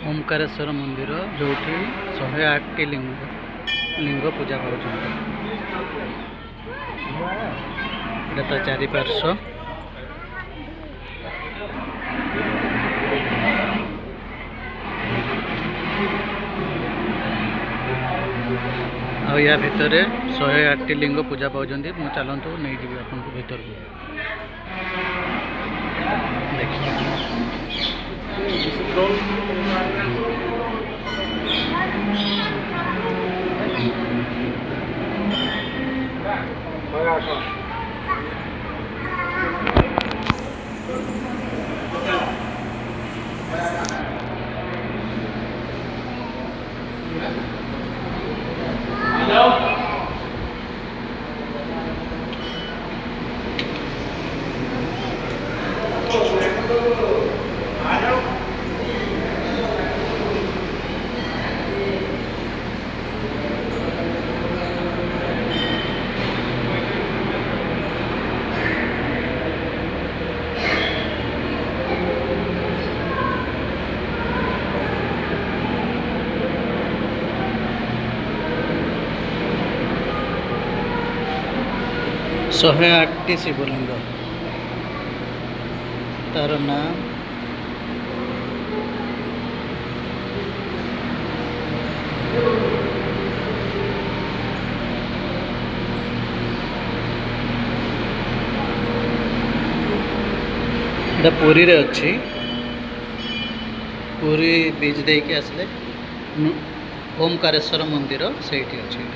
ओमकारेश्वर मंदिर जो 108 लिंग पूजा पार्श्व चारिपार्श्व या भितर 108 लिंग पूजा पाँच मुझे चलतु नहीं जी आपन भर को शहे 8 शिवलिंग तार नाम एटा पुरी रे अच्छी पुरी बीच दे के आसले ओमकारेश्वर मंदिर से अच्छी